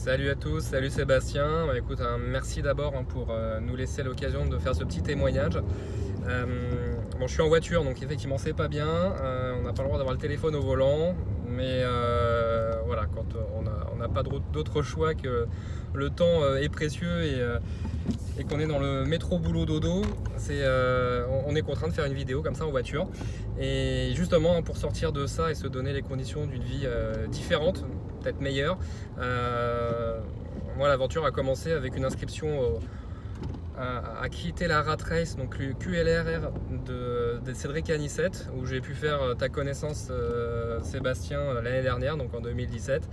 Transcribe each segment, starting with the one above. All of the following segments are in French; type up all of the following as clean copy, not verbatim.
Salut à tous, salut Sébastien. Écoute, merci d'abord pour nous laisser l'occasion de faire ce petit témoignage. Bon, je suis en voiture, donc effectivement c'est pas bien. On n'a pas le droit d'avoir le téléphone au volant, mais voilà, quand on n'a pas d'autre choix que le temps est précieux et qu'on est dans le métro boulot dodo, on est contraint de faire une vidéo comme ça en voiture. Et justement, pour sortir de ça et se donner les conditions d'une vie différente, peut-être meilleure, moi l'aventure a commencé avec une inscription à quitter la rat race, donc le QLRR de Cédric Anissette, où j'ai pu faire ta connaissance, Sébastien, l'année dernière, donc en 2017.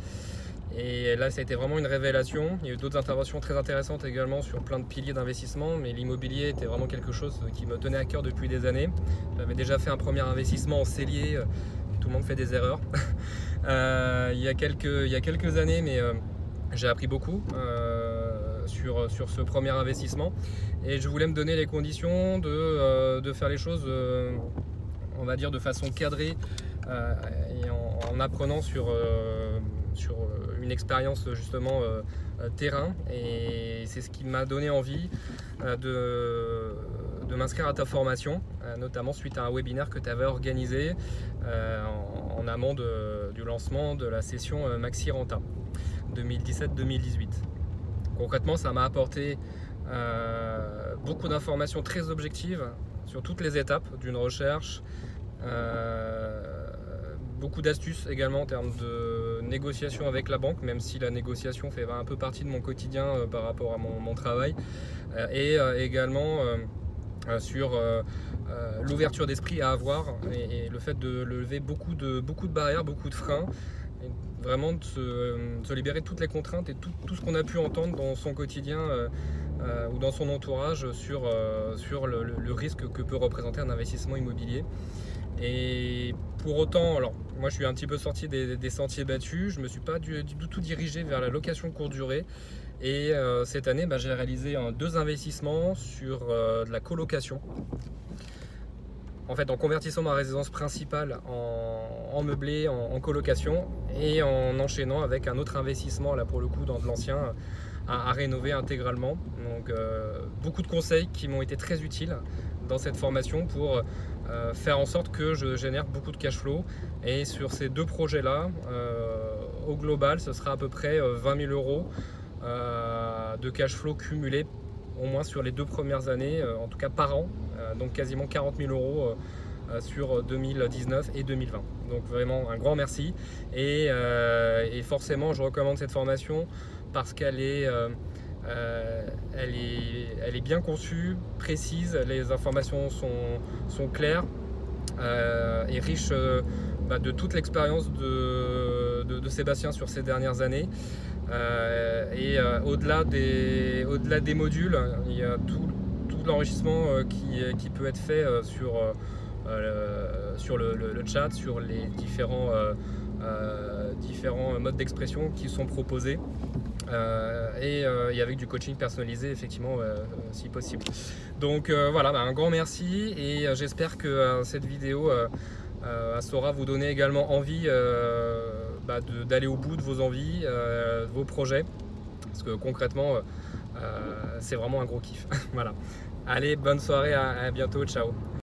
Et là, ça a été vraiment une révélation. Il y a eu d'autres interventions très intéressantes également sur plein de piliers d'investissement, mais l'immobilier était vraiment quelque chose qui me tenait à cœur depuis des années. J'avais déjà fait un premier investissement en cellier, tout le monde fait des erreurs, il y a quelques années, mais j'ai appris beaucoup sur ce premier investissement. Et je voulais me donner les conditions de faire les choses, on va dire, de façon cadrée et en apprenant sur une expérience justement terrain, et c'est ce qui m'a donné envie de m'inscrire à ta formation, notamment suite à un webinaire que tu avais organisé en amont du lancement de la session Maxi Renta 2017-2018. Concrètement, ça m'a apporté beaucoup d'informations très objectives sur toutes les étapes d'une recherche, beaucoup d'astuces également en termes de négociation avec la banque, même si la négociation fait un peu partie de mon quotidien par rapport à mon travail, et également sur l'ouverture d'esprit à avoir et le fait de lever beaucoup de barrières, beaucoup de freins, et vraiment de se libérer de toutes les contraintes et tout ce qu'on a pu entendre dans son quotidien ou dans son entourage sur le risque que peut représenter un investissement immobilier. Et pour autant, alors moi je suis un petit peu sorti des sentiers battus, je ne me suis pas du tout dirigé vers la location courte durée, et cette année j'ai réalisé 2 investissements sur de la colocation. En fait, en convertissant ma résidence principale en meublé, en colocation, et en enchaînant avec un autre investissement, là pour le coup dans de l'ancien, à rénover intégralement. Donc beaucoup de conseils qui m'ont été très utiles dans cette formation pour faire en sorte que je génère beaucoup de cash flow. Et sur ces 2 projets là, au global ce sera à peu près 20 000 euros de cash flow cumulé, au moins sur les 2 premières années, en tout cas par an, donc quasiment 40 000 euros sur 2019 et 2020. Donc vraiment un grand merci, et forcément je recommande cette formation parce qu'elle est bien conçue, précise, les informations sont claires et riches de toute l'expérience de Sébastien sur ces dernières années. Au-delà des modules, il y a tout l'enrichissement qui peut être fait sur le chat, sur les différents modes d'expression qui sont proposés, et avec du coaching personnalisé effectivement si possible. Donc voilà, un grand merci, et j'espère que cette vidéo saura vous donner également envie d'aller au bout de vos envies, de vos projets, parce que concrètement c'est vraiment un gros kiff. Voilà. Allez, bonne soirée, à bientôt, ciao.